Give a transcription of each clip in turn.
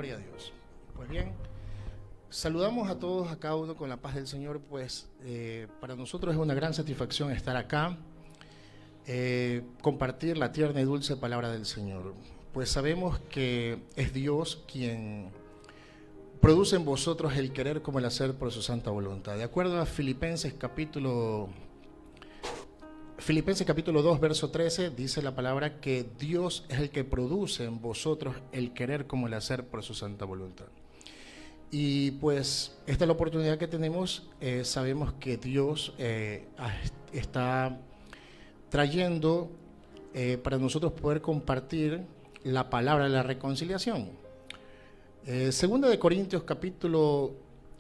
Gloria a Dios. Pues bien, saludamos a todos, a cada uno con la paz del Señor. Pues para nosotros es una gran satisfacción estar acá, compartir la tierna y dulce palabra del Señor. Pues sabemos que es Dios quien produce en vosotros el querer como el hacer por su santa voluntad. De acuerdo a Filipenses capítulo 2, verso 13, dice la palabra que Dios es el que produce en vosotros el querer como el hacer por su santa voluntad. Y pues esta es la oportunidad que tenemos. Sabemos que Dios está trayendo para nosotros poder compartir la palabra de la reconciliación. Segunda de Corintios capítulo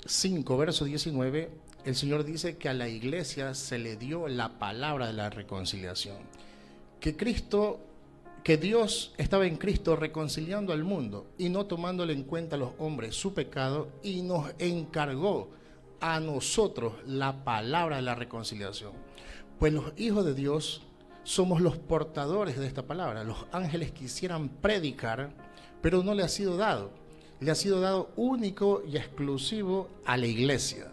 5, verso 19, el Señor dice que a la iglesia se le dio la palabra de la reconciliación. Que Dios estaba en Cristo reconciliando al mundo y no tomándole en cuenta a los hombres su pecado, y nos encargó a nosotros la palabra de la reconciliación. Pues los hijos de Dios somos los portadores de esta palabra. Los ángeles quisieran predicar, pero no le ha sido dado. Le ha sido dado único y exclusivo a la iglesia.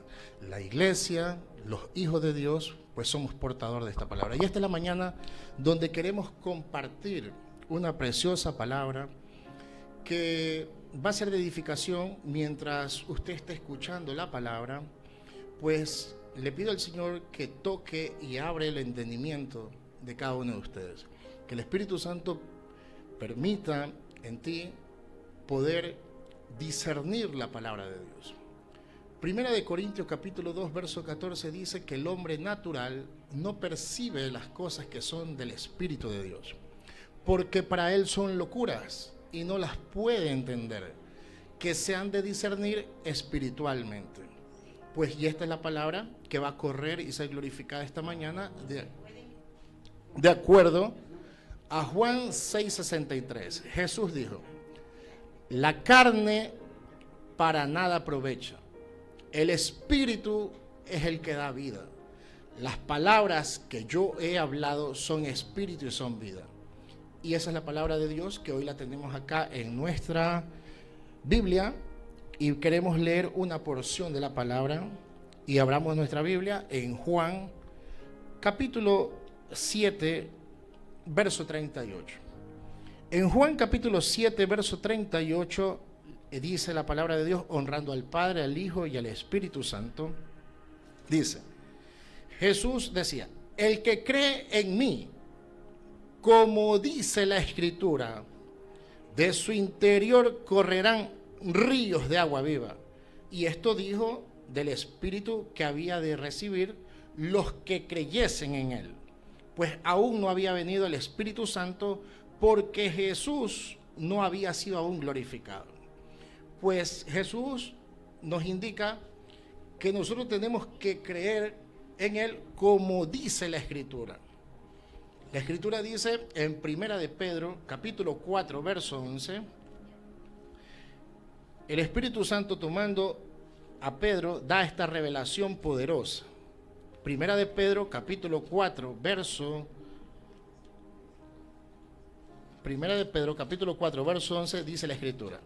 La iglesia, los hijos de Dios, pues somos portadores de esta palabra. Y esta es la mañana donde queremos compartir una preciosa palabra que va a ser de edificación. Mientras usted esté escuchando la palabra, pues le pido al Señor que toque y abre el entendimiento de cada uno de ustedes. Que el Espíritu Santo permita en ti poder discernir la palabra de Dios. Primera de Corintios capítulo 2, verso 14 dice que el hombre natural no percibe las cosas que son del Espíritu de Dios, porque para él son locuras y no las puede entender, que se han de discernir espiritualmente. Pues y esta es la palabra que va a correr y ser glorificada esta mañana de acuerdo a Juan 6:63. Jesús dijo: la carne para nada aprovecha, el Espíritu es el que da vida. Las palabras que yo he hablado son espíritu y son vida. Y esa es la palabra de Dios que hoy la tenemos acá en nuestra Biblia, y queremos leer una porción de la palabra. Y abramos nuestra Biblia en Juan capítulo 7, verso 38. En Juan capítulo 7, verso 38, dice la palabra de Dios, honrando al Padre, al Hijo y al Espíritu Santo. Dice, Jesús decía: el que cree en mí, como dice la Escritura, de su interior correrán ríos de agua viva. Y esto dijo del Espíritu que había de recibir los que creyesen en él, pues aún no había venido el Espíritu Santo, porque Jesús no había sido aún glorificado. Pues Jesús nos indica que nosotros tenemos que creer en él como dice la Escritura. La Escritura dice en Primera de Pedro, capítulo 4, verso 11, el Espíritu Santo tomando a Pedro da esta revelación poderosa. Primera de Pedro, capítulo 4, verso 11, dice la Escritura: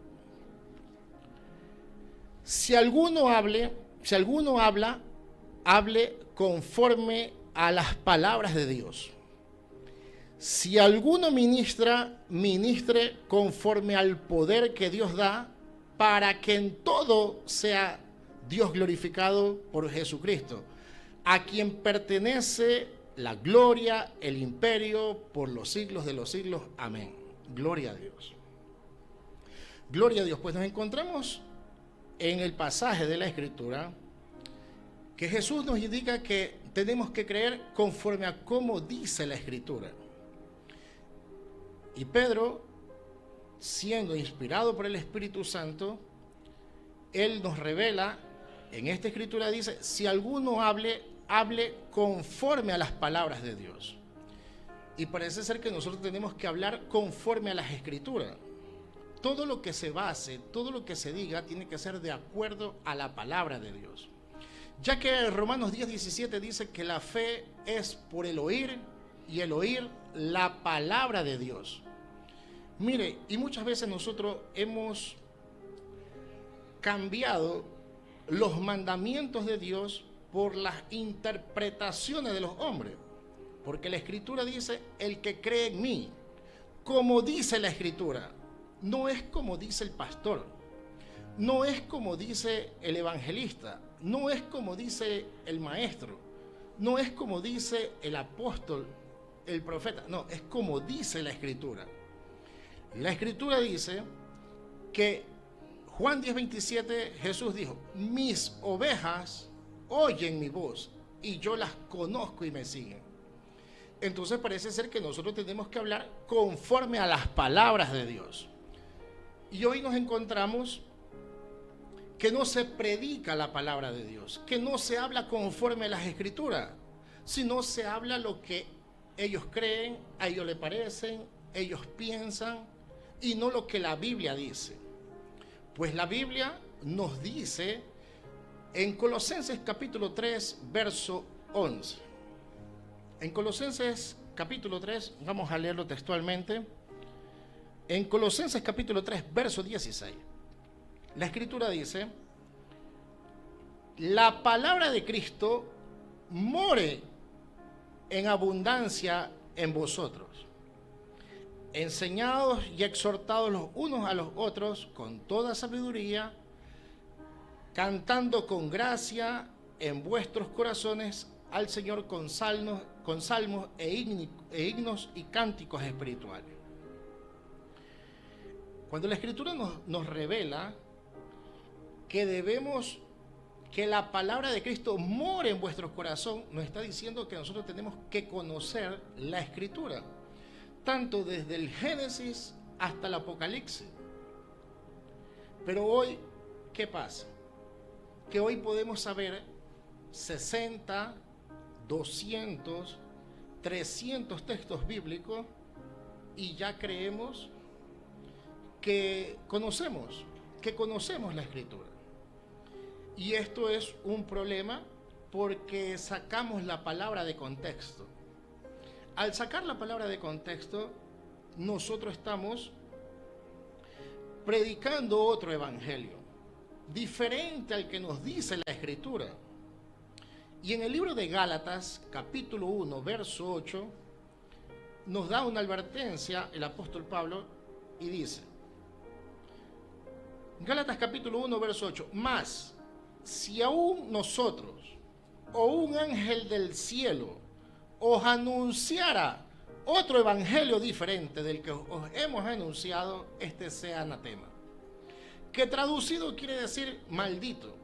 si alguno habla, hable conforme a las palabras de Dios. Si alguno ministra, ministre conforme al poder que Dios da, para que en todo sea Dios glorificado por Jesucristo, a quien pertenece la gloria, el imperio, por los siglos de los siglos. Amén. Gloria a Dios. Gloria a Dios. Pues nos encontramos en el pasaje de la Escritura que Jesús nos indica que tenemos que creer conforme a cómo dice la Escritura. Y Pedro, siendo inspirado por el Espíritu Santo, él nos revela, en esta Escritura dice, si alguno hable conforme a las palabras de Dios. Y parece ser que nosotros tenemos que hablar conforme a las Escrituras. Todo lo que se base, todo lo que se diga, tiene que ser de acuerdo a la palabra de Dios. Ya que Romanos 10:17 dice que la fe es por el oír, y el oír la palabra de Dios. Mire, y muchas veces nosotros hemos cambiado los mandamientos de Dios por las interpretaciones de los hombres. Porque la Escritura dice, el que cree en mí, como dice la Escritura, no es como dice el pastor, no es como dice el evangelista, no es como dice el maestro, no es como dice el apóstol, el profeta, no, es como dice la Escritura. La Escritura dice que Juan 10:27, Jesús dijo, mis ovejas oyen mi voz y yo las conozco y me siguen. Entonces parece ser que nosotros tenemos que hablar conforme a las palabras de Dios. Y hoy nos encontramos que no se predica la palabra de Dios, que no se habla conforme a las Escrituras, sino se habla lo que ellos creen, a ellos les parecen, ellos piensan, y no lo que la Biblia dice. Pues la Biblia nos dice en Colosenses capítulo 3, verso 11. En Colosenses capítulo 3, vamos a leerlo textualmente. En Colosenses capítulo 3, verso 16. La Escritura dice, la palabra de Cristo more en abundancia en vosotros, enseñados y exhortados los unos a los otros con toda sabiduría, cantando con gracia en vuestros corazones al Señor con salmos e himnos y cánticos espirituales. Cuando la Escritura nos revela que la palabra de Cristo more en vuestro corazón, nos está diciendo que nosotros tenemos que conocer la Escritura, tanto desde el Génesis hasta el Apocalipsis. Pero hoy, ¿qué pasa? Que hoy podemos saber 60, 200, 300 textos bíblicos y ya creemos que conocemos la Escritura. Y esto es un problema porque sacamos la palabra de contexto. Al sacar la palabra de contexto, nosotros estamos predicando otro evangelio, diferente al que nos dice la Escritura. Y en el libro de Gálatas, capítulo 1, verso 8, nos da una advertencia el apóstol Pablo y dice, Gálatas capítulo 1, verso 8, mas si aún nosotros o un ángel del cielo os anunciara otro evangelio diferente del que os hemos anunciado, este sea anatema. Que traducido quiere decir maldito.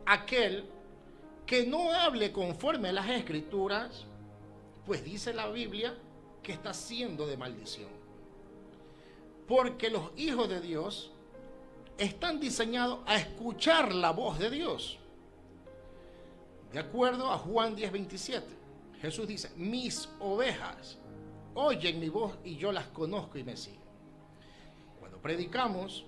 Aquel que no hable conforme a las Escrituras, pues dice la Biblia que está siendo de maldición. Porque los hijos de Dios están diseñados a escuchar la voz de Dios. De acuerdo a Juan 10:27, Jesús dice, mis ovejas oyen mi voz y yo las conozco y me siguen. Cuando predicamos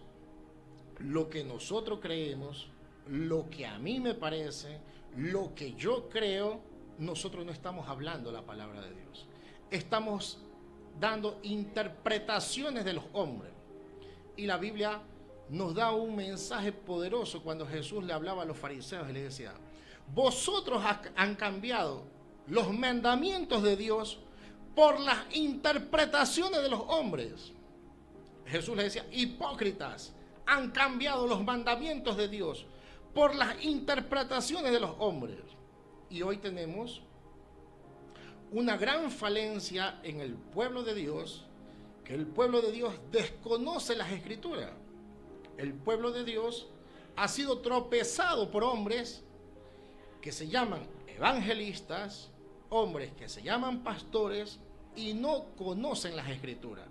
lo que nosotros creemos, lo que a mí me parece, lo que yo creo, nosotros no estamos hablando la palabra de Dios. Estamos dando interpretaciones de los hombres. Y la Biblia nos da un mensaje poderoso cuando Jesús le hablaba a los fariseos y les decía, vosotros han cambiado los mandamientos de Dios por las interpretaciones de los hombres. Jesús les decía, hipócritas, han cambiado los mandamientos de Dios por las interpretaciones de los hombres. Y hoy tenemos una gran falencia en el pueblo de Dios, que el pueblo de Dios desconoce las Escrituras. El pueblo de Dios ha sido tropezado por hombres que se llaman evangelistas, hombres que se llaman pastores y no conocen las Escrituras.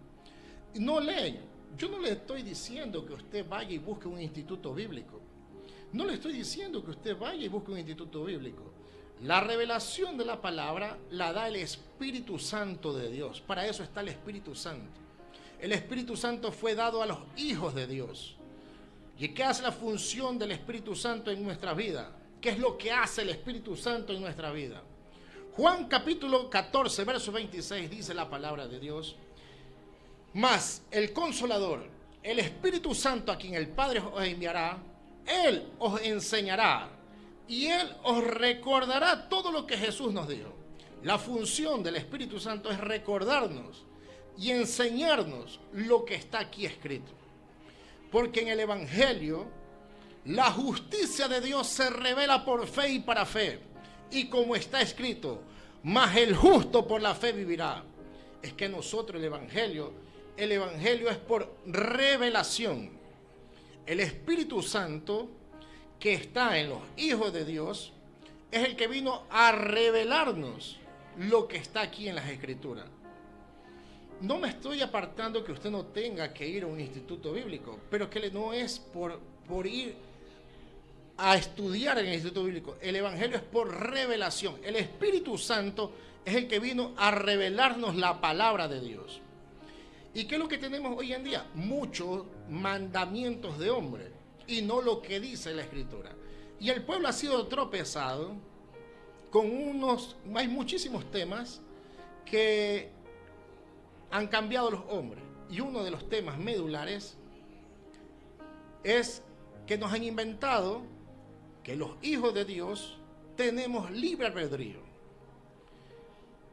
No leen. Yo no le estoy diciendo que usted vaya y busque un instituto bíblico. No le estoy diciendo que usted vaya y busque un instituto bíblico. La revelación de la palabra la da el Espíritu Santo de Dios. Para eso está el Espíritu Santo. El Espíritu Santo fue dado a los hijos de Dios. ¿Y qué hace la función del Espíritu Santo en nuestra vida? ¿Qué es lo que hace el Espíritu Santo en nuestra vida? Juan capítulo 14, verso 26 dice la palabra de Dios. Mas el Consolador, el Espíritu Santo a quien el Padre os enviará, Él os enseñará y Él os recordará todo lo que Jesús nos dijo. La función del Espíritu Santo es recordarnos y enseñarnos lo que está aquí escrito. Porque en el Evangelio, la justicia de Dios se revela por fe y para fe. Y como está escrito, mas el justo por la fe vivirá. Es que nosotros el Evangelio es por revelación. El Espíritu Santo que está en los hijos de Dios es el que vino a revelarnos lo que está aquí en las Escrituras. No me estoy apartando que usted no tenga que ir a un instituto bíblico, pero que no es por ir a estudiar en el instituto bíblico. El Evangelio es por revelación. El Espíritu Santo es el que vino a revelarnos la palabra de Dios. ¿Y qué es lo que tenemos hoy en día? Muchos mandamientos de hombre y no lo que dice la Escritura. Y el pueblo ha sido tropezado con hay muchísimos temas que han cambiado los hombres. Y uno de los temas medulares es que nos han inventado que los hijos de Dios tenemos libre albedrío.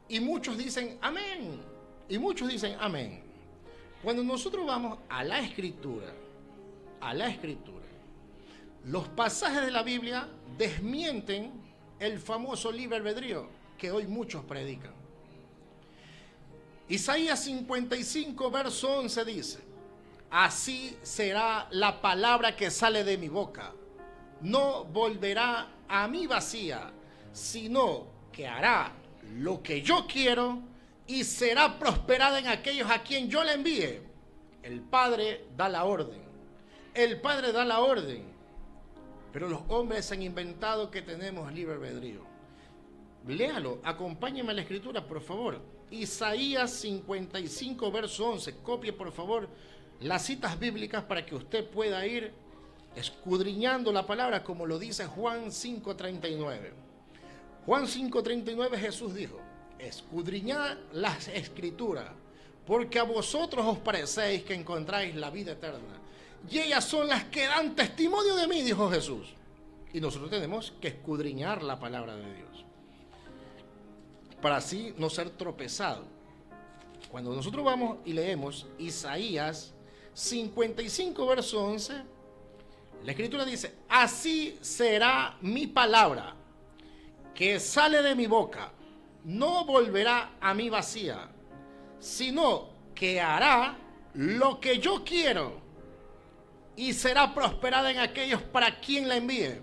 Y muchos dicen amén. Y muchos dicen amén. Cuando nosotros vamos a la Escritura, los pasajes de la Biblia desmienten el famoso libre albedrío que hoy muchos predican. Isaías 55, verso 11 dice: así será la palabra que sale de mi boca. No volverá a mí vacía, sino que hará lo que yo quiero y será prosperada en aquellos a quien yo la envíe. El Padre da la orden. El Padre da la orden. Pero los hombres han inventado que tenemos libre albedrío. Léalo, acompáñeme a la Escritura, por favor. Isaías 55, verso 11. Copie, por favor, las citas bíblicas para que usted pueda ir escudriñando la palabra, como lo dice Juan 5:39. Juan 5:39, Jesús dijo: escudriñad las Escrituras, porque a vosotros os parecéis que encontráis la vida eterna, y ellas son las que dan testimonio de mí, dijo Jesús. Y nosotros tenemos que escudriñar la palabra de Dios, para así no ser tropezado. Cuando nosotros vamos y leemos Isaías 55, verso 11, la Escritura dice: así será mi palabra que sale de mi boca, no volverá a mí vacía, sino que hará lo que yo quiero y será prosperada en aquellos para quien la envíe.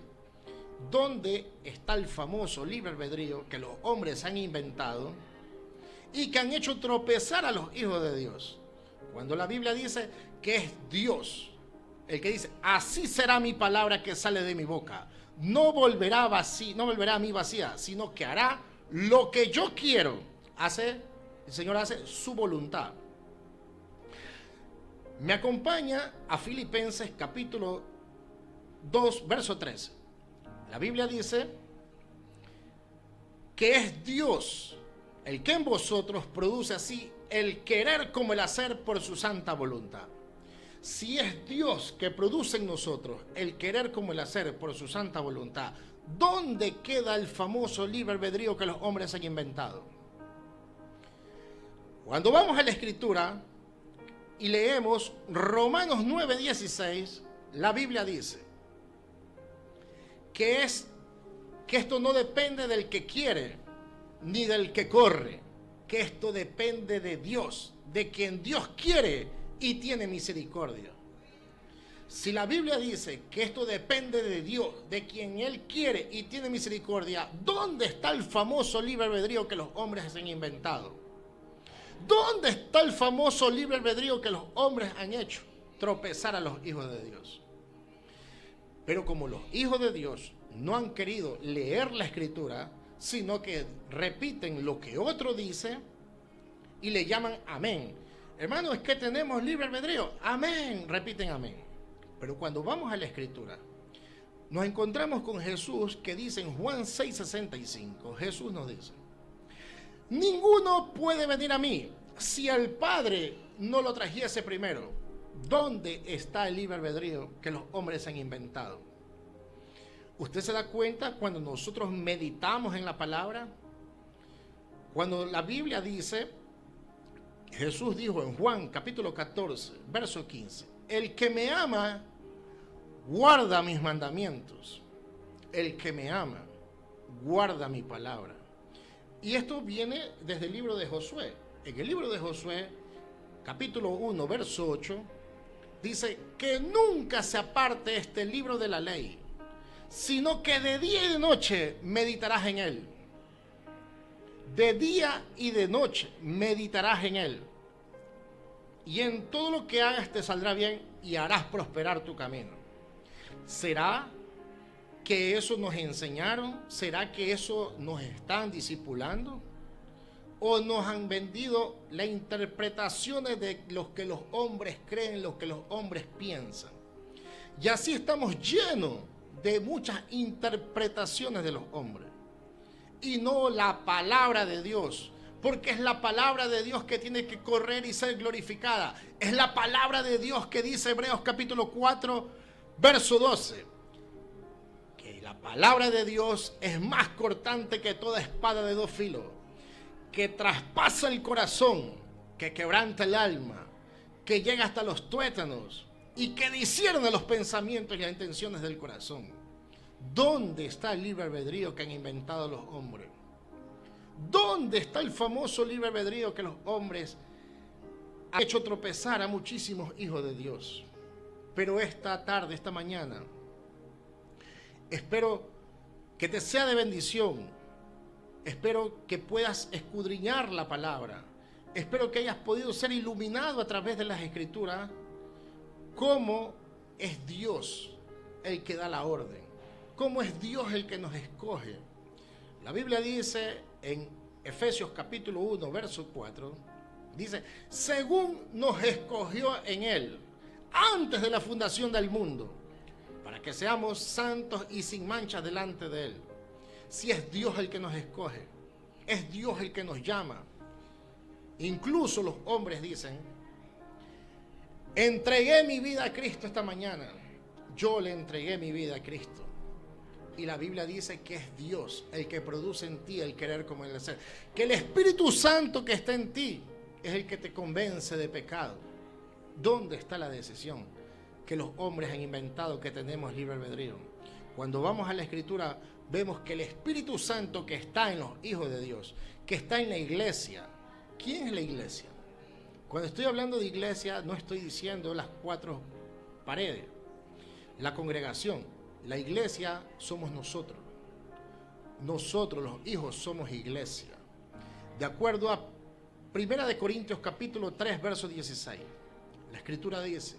¿Dónde está el famoso libre albedrío que los hombres han inventado y que han hecho tropezar a los hijos de Dios? Cuando la Biblia dice que es Dios el que dice: así será mi palabra que sale de mi boca, no volverá a mí vacía, sino que hará lo que yo quiero. El Señor hace su voluntad. Me acompaña a Filipenses capítulo 2, verso 13. La Biblia dice que es Dios el que en vosotros produce así el querer como el hacer por su santa voluntad. Si es Dios que produce en nosotros el querer como el hacer por su santa voluntad, ¿dónde queda el famoso libre albedrío que los hombres han inventado? Cuando vamos a la Escritura y leemos Romanos 9:16, la Biblia dice que esto no depende del que quiere ni del que corre, que esto depende de Dios, de quien Dios quiere y tiene misericordia. Si la Biblia dice que esto depende de Dios, de quien Él quiere y tiene misericordia, ¿dónde está el famoso libre albedrío que los hombres han inventado? ¿Dónde está el famoso libre albedrío que los hombres han hecho tropezar a los hijos de Dios? Pero como los hijos de Dios no han querido leer la Escritura, sino que repiten lo que otro dice y le llaman amén. Hermano, es que tenemos libre albedrío. Amén, repiten amén. Pero cuando vamos a la Escritura, nos encontramos con Jesús que dice en Juan 6:65, Jesús nos dice: ninguno puede venir a mí si el Padre no lo trajese primero. ¿Dónde está el libre albedrío que los hombres han inventado? ¿Usted se da cuenta cuando nosotros meditamos en la palabra? Cuando la Biblia dice, Jesús dijo en Juan capítulo 14, verso 15, el que me ama, guarda mis mandamientos. El que me ama, guarda mi palabra. Y esto viene desde el libro de Josué. En el libro de Josué, capítulo 1, verso 8, dice que nunca se aparte este libro de la ley, sino que de día y de noche meditarás en él. De día y de noche meditarás en él. Y en todo lo que hagas te saldrá bien y harás prosperar tu camino. ¿Será que eso nos enseñaron? ¿Será que eso nos están discipulando? ¿O nos han vendido las interpretaciones de lo que los hombres creen, lo que los hombres piensan? Y así estamos llenos de muchas interpretaciones de los hombres. Y no la palabra de Dios. Porque es la palabra de Dios que tiene que correr y ser glorificada. Es la palabra de Dios que dice Hebreos capítulo 4, verso 12. Que la palabra de Dios es más cortante que toda espada de dos filos. Que traspasa el corazón, que quebranta el alma, que llega hasta los tuétanos y que discierne los pensamientos y las intenciones del corazón. ¿Dónde está el libre albedrío que han inventado los hombres? ¿Dónde está el famoso libre albedrío que los hombres han hecho tropezar a muchísimos hijos de Dios? Pero esta tarde, esta mañana, espero que te sea de bendición. Espero que puedas escudriñar la palabra. Espero que hayas podido ser iluminado a través de las Escrituras. Cómo es Dios el que da la orden. Cómo es Dios el que nos escoge. La Biblia dice en Efesios capítulo 1, verso 4, dice, según nos escogió en Él, antes de la fundación del mundo, para que seamos santos y sin mancha delante de Él. Si es Dios el que nos escoge, es Dios el que nos llama. Incluso los hombres dicen, entregué mi vida a Cristo esta mañana. Yo le entregué mi vida a Cristo. Y la Biblia dice que es Dios el que produce en ti el querer como el hacer. Que el Espíritu Santo que está en ti es el que te convence de pecado. ¿Dónde está la decisión que los hombres han inventado que tenemos libre albedrío? Cuando vamos a la Escritura, vemos que el Espíritu Santo que está en los hijos de Dios, que está en la iglesia. ¿Quién es la iglesia? Cuando estoy hablando de iglesia, no estoy diciendo las cuatro paredes. La congregación. La iglesia somos nosotros. Nosotros, los hijos, somos iglesia. De acuerdo a 1 de Corintios capítulo 3, verso 16. La Escritura dice,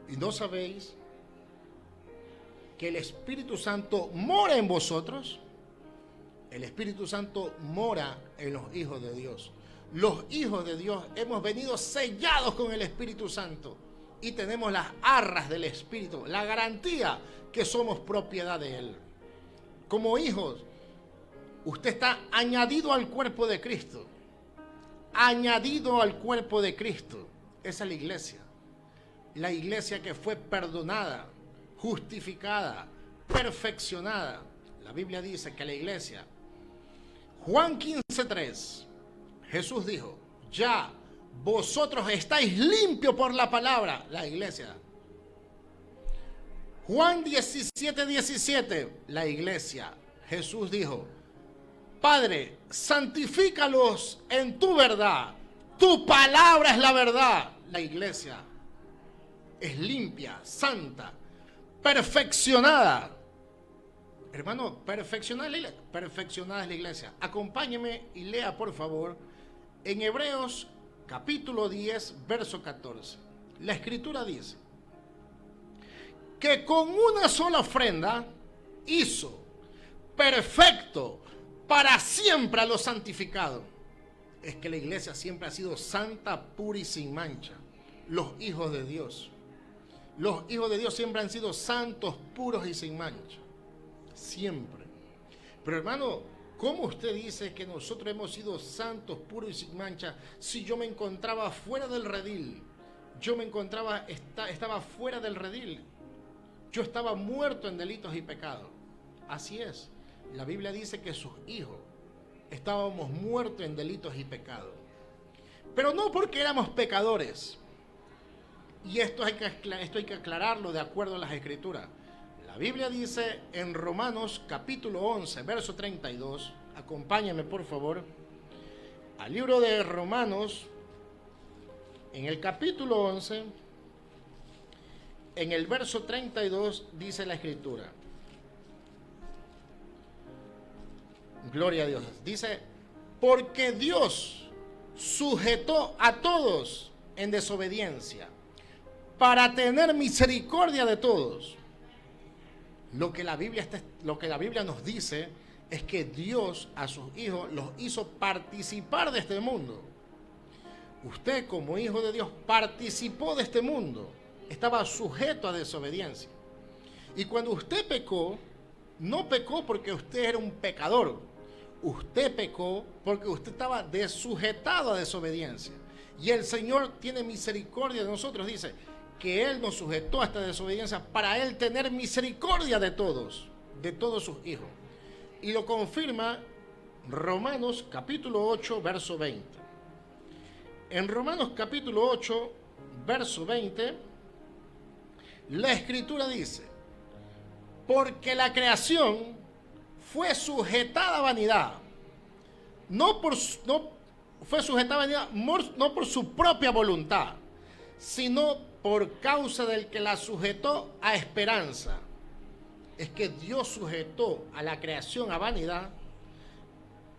¿y no sabéis que el Espíritu Santo mora en vosotros? El Espíritu Santo mora en los hijos de Dios. Los hijos de Dios hemos venido sellados con el Espíritu Santo y tenemos las arras del Espíritu, la garantía que somos propiedad de Él. Como hijos, usted está añadido al cuerpo de Cristo. Añadido al cuerpo de Cristo. Esa es la iglesia. La iglesia que fue perdonada, justificada, perfeccionada. La Biblia dice que la iglesia, Juan 15:3, Jesús dijo, ya vosotros estáis limpios por la palabra, la iglesia. Juan 17:17, la iglesia. Jesús dijo, Padre, santifícalos en tu verdad. Tu palabra es la verdad. La iglesia es limpia, santa, perfeccionada. Hermano, perfeccionada es la iglesia. Acompáñeme y lea, por favor, en Hebreos capítulo 10, verso 14. La Escritura dice que con una sola ofrenda hizo perfecto para siempre a los santificados. Es que la iglesia siempre ha sido santa, pura y sin mancha. Los hijos de Dios. Los hijos de Dios siempre han sido santos, puros y sin mancha. Siempre. Pero hermano, ¿cómo usted dice que nosotros hemos sido santos, puros y sin mancha si yo me encontraba fuera del redil? Yo me encontraba, estaba fuera del redil. Yo estaba muerto en delitos y pecados. Así es. La Biblia dice que sus hijos estábamos muertos en delitos y pecados. Pero no porque éramos pecadores. Y esto hay que aclararlo de acuerdo a las Escrituras. La Biblia dice en Romanos capítulo 11, verso 32. Acompáñame por favor al libro de Romanos, en el capítulo 11, en el verso 32 dice la Escritura. Gloria a Dios. Dice, porque Dios sujetó a todos en desobediencia para tener misericordia de todos. Lo que la Biblia nos dice es que Dios a sus hijos los hizo participar de este mundo. Usted como hijo de Dios participó de este mundo. Estaba sujeto a desobediencia. Y cuando usted pecó, no pecó porque usted era un pecador. Usted pecó porque usted estaba desujetado a desobediencia. Y el Señor tiene misericordia de nosotros. Dice que Él nos sujetó a esta desobediencia para Él tener misericordia de todos sus hijos. Y lo confirma Romanos capítulo 8, verso 20. En Romanos capítulo 8, verso 20, la Escritura dice, porque la creación fue sujetada a vanidad, no por su propia voluntad, sino por causa del que la sujetó a esperanza. Es que Dios sujetó a la creación a vanidad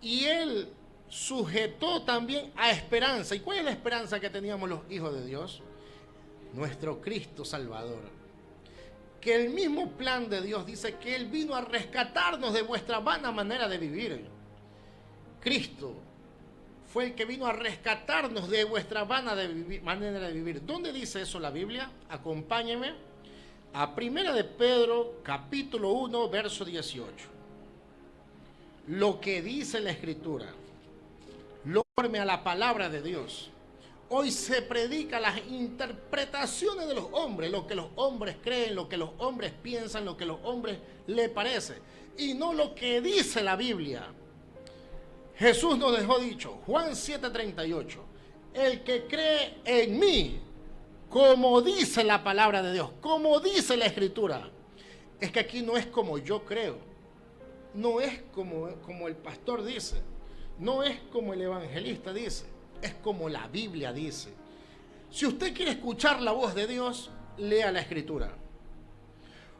y Él sujetó también a esperanza. ¿Y cuál es la esperanza que teníamos los hijos de Dios? Nuestro Cristo Salvador. Que el mismo plan de Dios dice que Él vino a rescatarnos de vuestra vana manera de vivir. Cristo fue el que vino a rescatarnos de vuestra vana manera de vivir. ¿Dónde dice eso la Biblia? Acompáñeme a 1 de Pedro, capítulo 1, verso 18. Lo que dice la Escritura, conforme a la palabra de Dios. Hoy se predica las interpretaciones de los hombres, lo que los hombres creen, lo que los hombres piensan, lo que los hombres les parece, y no lo que dice la Biblia. Jesús nos dejó dicho, Juan 7:38, el que cree en mí, como dice la palabra de Dios, como dice la Escritura. Es que aquí no es como yo creo, no es como el pastor dice, no es como el evangelista dice, es como la Biblia dice. Si usted quiere escuchar la voz de Dios, lea la Escritura.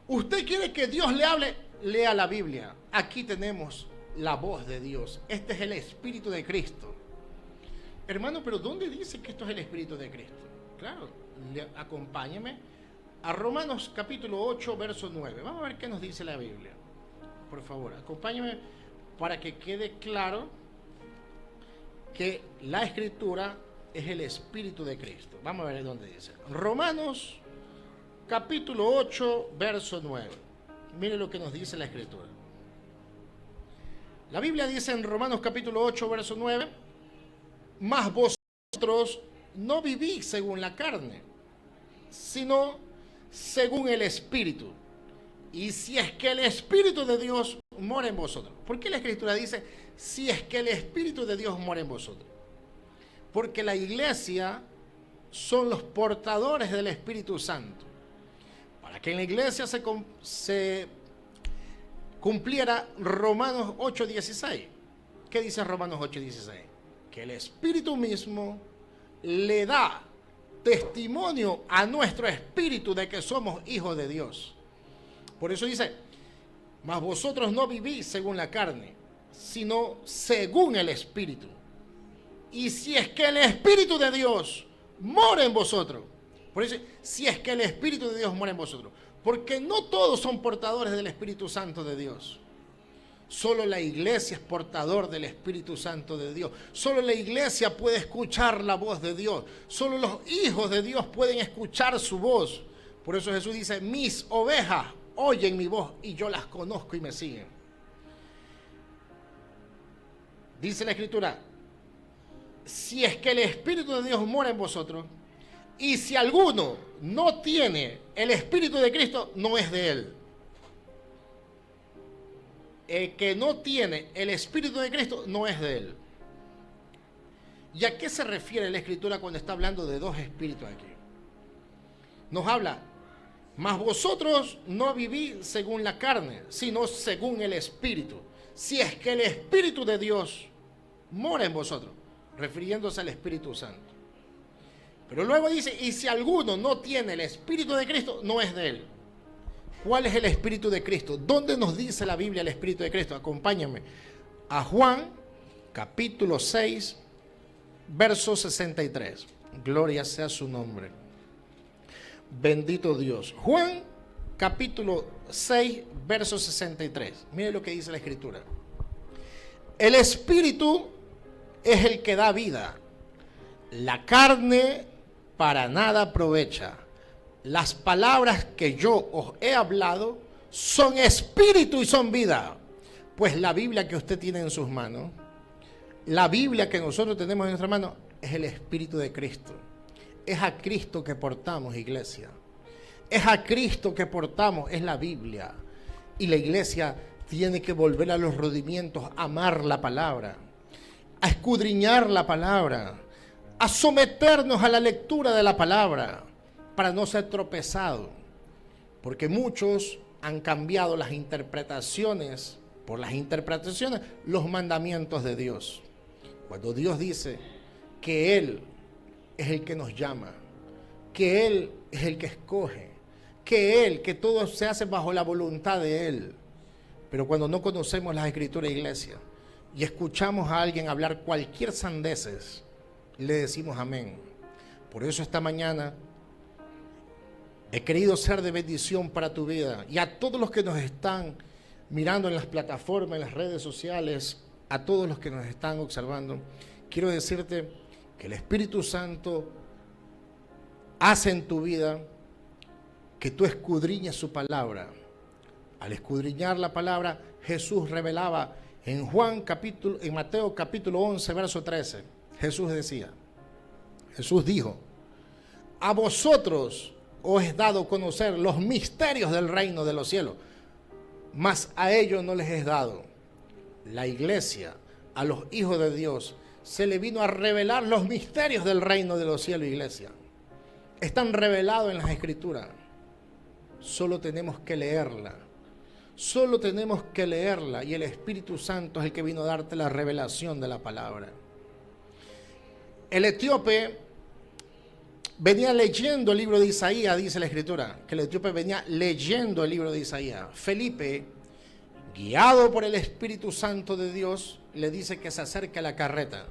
Usted quiere que Dios le hable, lea la Biblia. Aquí tenemos la voz de Dios. Este es el Espíritu de Cristo. Hermano, pero ¿dónde dice que esto es el Espíritu de Cristo? Claro, acompáñeme a Romanos capítulo 8, verso 9. Vamos a ver qué nos dice la Biblia. Por favor, acompáñeme para que quede claro que la Escritura es el Espíritu de Cristo. Vamos a ver dónde dice. Romanos capítulo 8, verso 9. Mire lo que nos dice la Escritura. La Biblia dice en Romanos capítulo 8, verso 9, mas vosotros no vivís según la carne, sino según el Espíritu. Y si es que el Espíritu de Dios mora en vosotros. ¿Por qué la Escritura dice, si es que el Espíritu de Dios mora en vosotros? Porque la iglesia son los portadores del Espíritu Santo. Para que en la iglesia se cumpliera Romanos 8:16. ¿Qué dice Romanos 8:16? Que el Espíritu mismo le da testimonio a nuestro espíritu de que somos hijos de Dios. Por eso dice, mas vosotros no vivís según la carne, sino según el Espíritu. Y si es que el Espíritu de Dios mora en vosotros, por eso, si es que el Espíritu de Dios mora en vosotros, porque no todos son portadores del Espíritu Santo de Dios. Solo la iglesia es portador del Espíritu Santo de Dios. Solo la iglesia puede escuchar la voz de Dios. Solo los hijos de Dios pueden escuchar su voz. Por eso Jesús dice, mis ovejas oyen mi voz y yo las conozco y me siguen. Dice la Escritura, si es que el Espíritu de Dios mora en vosotros, y si alguno no tiene el Espíritu de Cristo, no es de él. El que no tiene el Espíritu de Cristo no es de él. ¿Y a qué se refiere la Escritura cuando está hablando de dos espíritus aquí? Nos habla, mas vosotros no vivís según la carne, sino según el Espíritu. Si es que el Espíritu de Dios mora en vosotros, refiriéndose al Espíritu Santo. Pero luego dice, y si alguno no tiene el Espíritu de Cristo, no es de él. ¿Cuál es el Espíritu de Cristo? ¿Dónde nos dice la Biblia el Espíritu de Cristo? Acompáñame a Juan, capítulo 6, verso 63. Gloria sea su nombre. Bendito Dios. Juan, capítulo 6, verso 63. Mire lo que dice la Escritura. El Espíritu es el que da vida. La carne para nada aprovecha. Las palabras que yo os he hablado son espíritu y son vida. Pues la Biblia que usted tiene en sus manos, la Biblia que nosotros tenemos en nuestras manos, es el Espíritu de Cristo. Es a Cristo que portamos, iglesia. Es a Cristo que portamos, es la Biblia. Y la iglesia tiene que volver a los rudimentos, a amar la palabra, a escudriñar la palabra, a someternos a la lectura de la palabra, para no ser tropezado. Porque muchos han cambiado las interpretaciones, por las interpretaciones, los mandamientos de Dios. Cuando Dios dice que Él es el que nos llama, que Él es el que escoge, que todo se hace bajo la voluntad de Él. Pero cuando no conocemos las Escrituras, iglesia, y escuchamos a alguien hablar cualquier sandeces, le decimos amén. Por eso esta mañana he querido ser de bendición para tu vida, y a todos los que nos están mirando en las plataformas, en las redes sociales, a todos los que nos están observando, quiero decirte que el Espíritu Santo hace en tu vida que tú escudriñes su palabra. Al escudriñar la palabra, Jesús revelaba en Mateo capítulo 11, verso 13. Jesús dijo, a vosotros os es dado conocer los misterios del reino de los cielos, mas a ellos no les es dado. La iglesia, a los hijos de Dios, se le vino a revelar los misterios del reino de los cielos, iglesia. Están revelados en las Escrituras. Solo tenemos que leerla. Solo tenemos que leerla, y el Espíritu Santo es el que vino a darte la revelación de la palabra. El etíope venía leyendo el libro de Isaías, dice la Escritura, que el etíope venía leyendo el libro de Isaías. Felipe, guiado por el Espíritu Santo de Dios, le dice que se acerque a la carreta.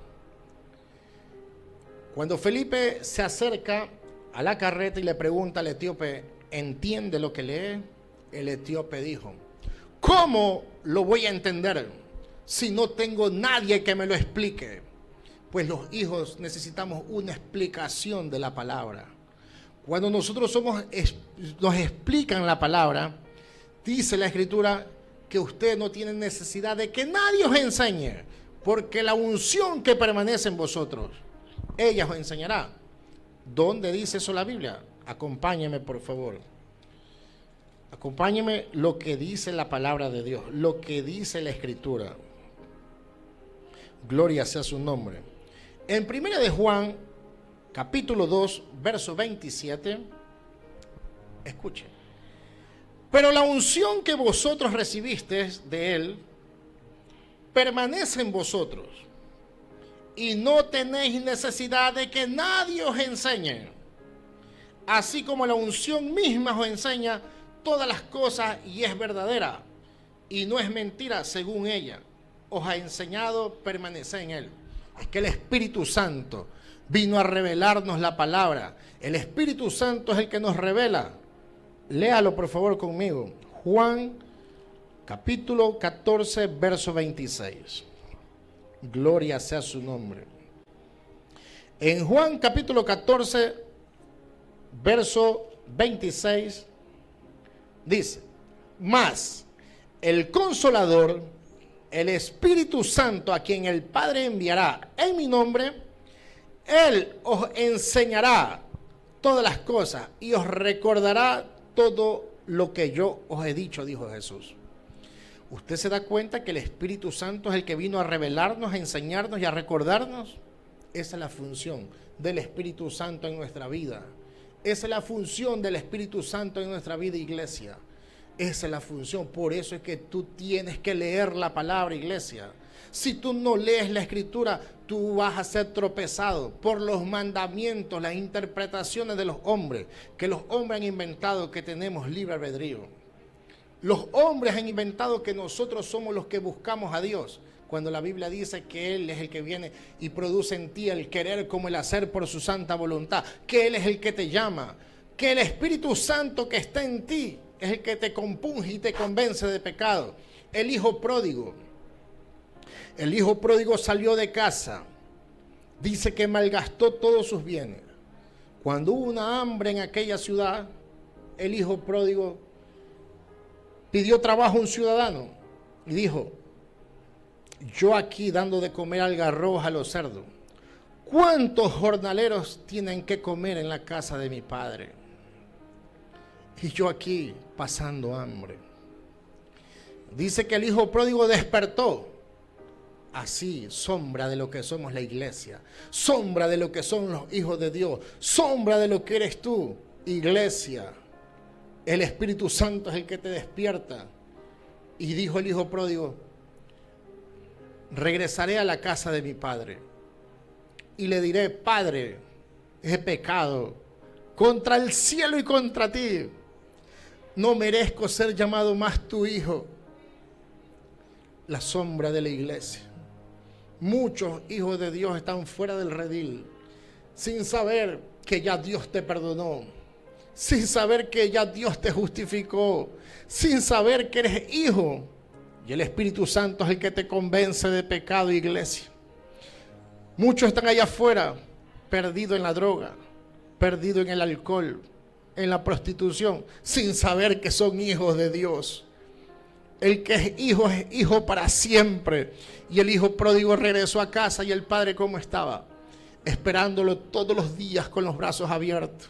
Cuando Felipe se acerca a la carreta y le pregunta al etíope, ¿entiende lo que lee? El etíope dijo, ¿cómo lo voy a entender si no tengo nadie que me lo explique? Pues los hijos necesitamos una explicación de la palabra. Cuando nosotros nos explican la palabra, dice la Escritura que usted no tiene necesidad de que nadie os enseñe, porque la unción que permanece en vosotros, ella os enseñará. ¿Dónde dice eso la Biblia? Acompáñeme, por favor. Acompáñeme lo que dice la palabra de Dios, lo que dice la Escritura. Gloria sea su nombre. En 1 de Juan, capítulo 2, verso 27, escuche. Pero la unción que vosotros recibisteis de Él permanece en vosotros, y no tenéis necesidad de que nadie os enseñe. Así como la unción misma os enseña todas las cosas y es verdadera, y no es mentira según ella, os ha enseñado permanecer en Él. Es que el Espíritu Santo vino a revelarnos la palabra. El Espíritu Santo es el que nos revela. Léalo por favor conmigo. Juan capítulo 14, verso 26. Gloria sea su nombre. En Juan capítulo 14, verso 26, dice, mas el Consolador, el Espíritu Santo, a quien el Padre enviará en mi nombre, Él os enseñará todas las cosas y os recordará todo lo que yo os he dicho, dijo Jesús. ¿Usted se da cuenta que el Espíritu Santo es el que vino a revelarnos, a enseñarnos y a recordarnos? Esa es la función del Espíritu Santo en nuestra vida. Esa es la función del Espíritu Santo en nuestra vida, iglesia. Esa es la función. Por eso es que tú tienes que leer la palabra, iglesia. Si tú no lees la Escritura, tú vas a ser tropezado por los mandamientos, las interpretaciones de los hombres, que los hombres han inventado que tenemos libre albedrío. Los hombres han inventado que nosotros somos los que buscamos a Dios, cuando la Biblia dice que Él es el que viene y produce en ti el querer como el hacer por su santa voluntad, que Él es el que te llama, que el Espíritu Santo que está en ti es el que te compunge y te convence de pecado. El hijo pródigo salió de casa, dice que malgastó todos sus bienes. Cuando hubo una hambre en aquella ciudad, el hijo pródigo pidió trabajo a un ciudadano y dijo: yo aquí dando de comer algarrobos a los cerdos, ¿cuántos jornaleros tienen que comer en la casa de mi padre? Y yo aquí pasando hambre. Dice que el hijo pródigo despertó. Así, sombra de lo que somos la iglesia, sombra de lo que son los hijos de Dios, sombra de lo que eres tú, iglesia. El Espíritu Santo es el que te despierta. Y dijo el hijo pródigo: regresaré a la casa de mi padre y le diré: Padre, he pecado contra el cielo y contra ti. No merezco ser llamado más tu hijo. La sombra de la iglesia. Muchos hijos de Dios están fuera del redil, sin saber que ya Dios te perdonó, sin saber que ya Dios te justificó, sin saber que eres hijo. Y el Espíritu Santo es el que te convence de pecado, iglesia. Muchos están allá afuera, perdidos en la droga, perdidos en el alcohol, en la prostitución, sin saber que son hijos de Dios. El que es hijo para siempre. Y el hijo pródigo regresó a casa, y el padre, ¿cómo estaba? Esperándolo todos los días con los brazos abiertos.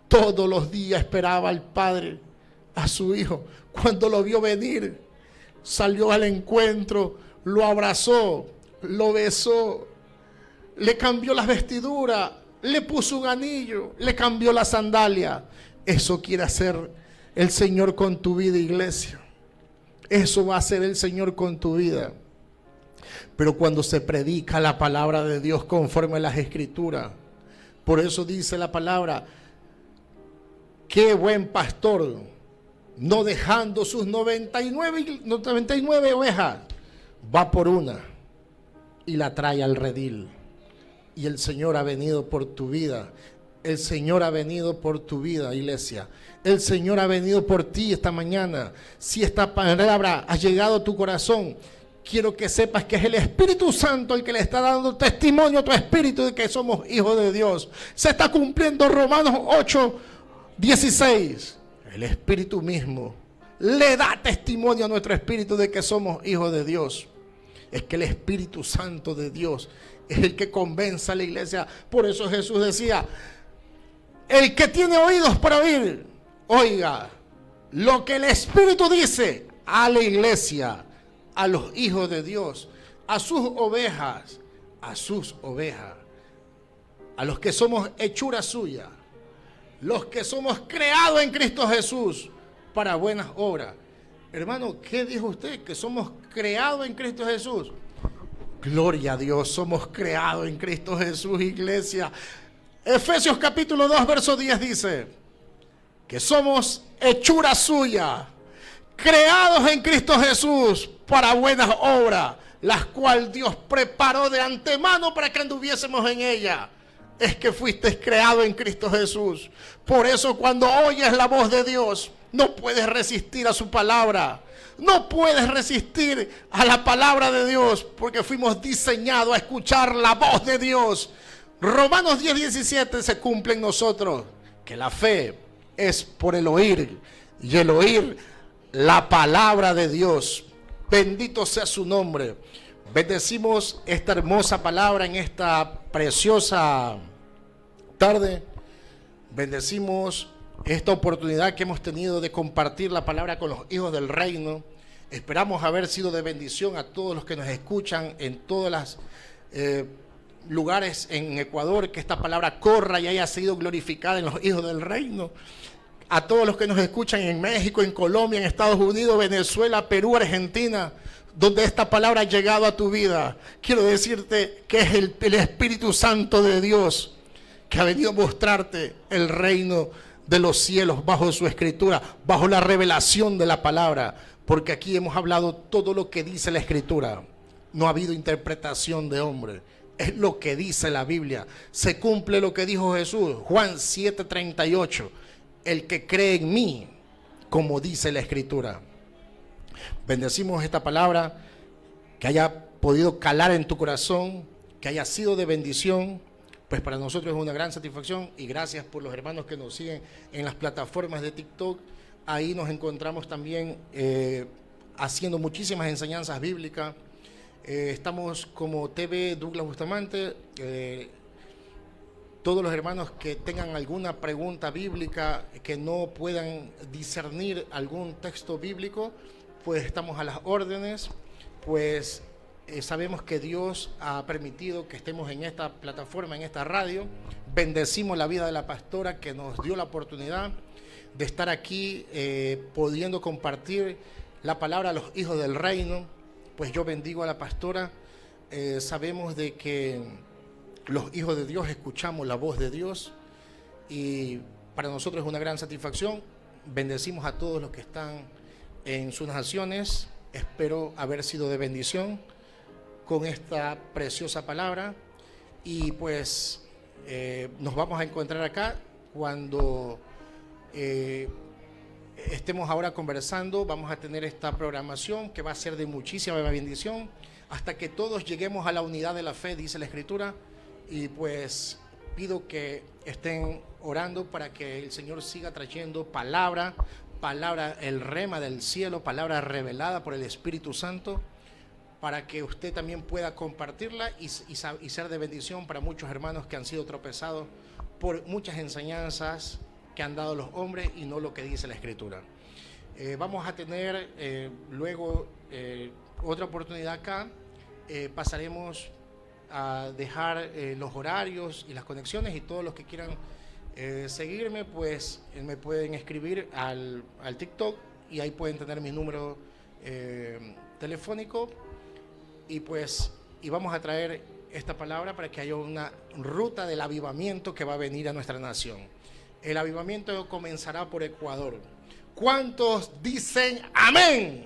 Todos los días esperaba al padre a su hijo. Cuando lo vio venir, salió al encuentro, lo abrazó, lo besó, le cambió las vestiduras, le puso un anillo, le cambió la sandalia. Eso quiere hacer el Señor con tu vida, iglesia. Eso va a hacer el Señor con tu vida. Pero cuando se predica la palabra de Dios conforme a las Escrituras, por eso dice la palabra: qué buen pastor, no dejando sus 99 ovejas, va por una y la trae al redil. Y el Señor ha venido por tu vida. El Señor ha venido por tu vida, iglesia. El Señor ha venido por ti esta mañana. Si esta palabra ha llegado a tu corazón, quiero que sepas que es el Espíritu Santo el que le está dando testimonio a tu espíritu de que somos hijos de Dios. Se está cumpliendo Romanos 8:16. El Espíritu mismo le da testimonio a nuestro espíritu de que somos hijos de Dios. Es que el Espíritu Santo de Dios es el que convence a la iglesia. Por eso Jesús decía: el que tiene oídos para oír, oiga lo que el Espíritu dice a la iglesia, a los hijos de Dios, a sus ovejas, a los que somos hechura suya, los que somos creados en Cristo Jesús para buenas obras. Hermano, ¿qué dijo usted? Que somos creados en Cristo Jesús. Gloria a Dios, somos creados en Cristo Jesús, iglesia. Efesios capítulo 2, verso 10 dice que somos hechura suya, creados en Cristo Jesús para buenas obras, las cuales Dios preparó de antemano para que anduviésemos en ella. Es que fuiste creado en Cristo Jesús. Por eso cuando oyes la voz de Dios, no puedes resistir a su palabra. No puedes resistir a la palabra de Dios, porque fuimos diseñados a escuchar la voz de Dios. Romanos 10:17 se cumple en nosotros, que la fe es por el oír, y el oír la palabra de Dios. Bendito sea su nombre. Bendecimos esta hermosa palabra en esta preciosa tarde. Bendecimos esta oportunidad que hemos tenido de compartir la palabra con los hijos del reino. Esperamos haber sido de bendición a todos los que nos escuchan en todas las lugares en Ecuador, que esta palabra corra y haya sido glorificada en los hijos del reino. A todos los que nos escuchan en México, en Colombia, en Estados Unidos, Venezuela, Perú, Argentina, donde esta palabra ha llegado a tu vida, quiero decirte que es el Espíritu Santo de Dios que ha venido a mostrarte el reino de los cielos bajo su escritura, bajo la revelación de la palabra, porque aquí hemos hablado todo lo que dice la escritura. No ha habido interpretación de hombre, es lo que dice la Biblia. Se cumple lo que dijo Jesús, Juan 7:38, el que cree en mí, como dice la escritura. Bendecimos esta palabra, que haya podido calar en tu corazón, que haya sido de bendición. Pues para nosotros es una gran satisfacción, y gracias por los hermanos que nos siguen en las plataformas de TikTok. Ahí nos encontramos también haciendo muchísimas enseñanzas bíblicas. Estamos como TV Douglas Bustamante. Todos los hermanos que tengan alguna pregunta bíblica, que no puedan discernir algún texto bíblico, pues estamos a las órdenes. Pues sabemos que Dios ha permitido que estemos en esta plataforma, en esta radio. Bendecimos la vida de la pastora que nos dio la oportunidad de estar aquí pudiendo compartir la palabra a los hijos del reino. Pues yo bendigo a la pastora. Sabemos de que los hijos de Dios escuchamos la voz de Dios, y para nosotros es una gran satisfacción. Bendecimos a todos los que están en sus naciones. Espero haber sido de bendición con esta preciosa palabra, y pues nos vamos a encontrar acá cuando estemos ahora conversando. Vamos a tener esta programación que va a ser de muchísima bendición hasta que todos lleguemos a la unidad de la fe, dice la escritura. Y pues pido que estén orando para que el Señor siga trayendo palabra, el rema del cielo, palabra revelada por el Espíritu Santo, para que usted también pueda compartirla y ser de bendición para muchos hermanos que han sido tropezados por muchas enseñanzas que han dado los hombres y no lo que dice la escritura. Vamos a tener luego otra oportunidad acá. Pasaremos a dejar los horarios y las conexiones, y todos los que quieran seguirme, pues me pueden escribir al TikTok, y ahí pueden tener mi número telefónico. Y pues vamos a traer esta palabra para que haya una ruta del avivamiento que va a venir a nuestra nación. El avivamiento comenzará por Ecuador. ¿Cuántos dicen amén?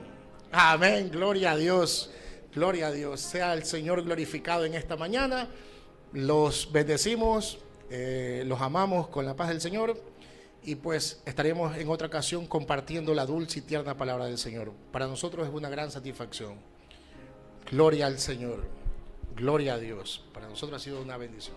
Amén, gloria a Dios. Gloria a Dios. Sea el Señor glorificado en esta mañana. Los bendecimos, los amamos con la paz del Señor, y pues estaremos en otra ocasión compartiendo la dulce y tierna palabra del Señor. Para nosotros es una gran satisfacción. Gloria al Señor, gloria a Dios. Para nosotros ha sido una bendición.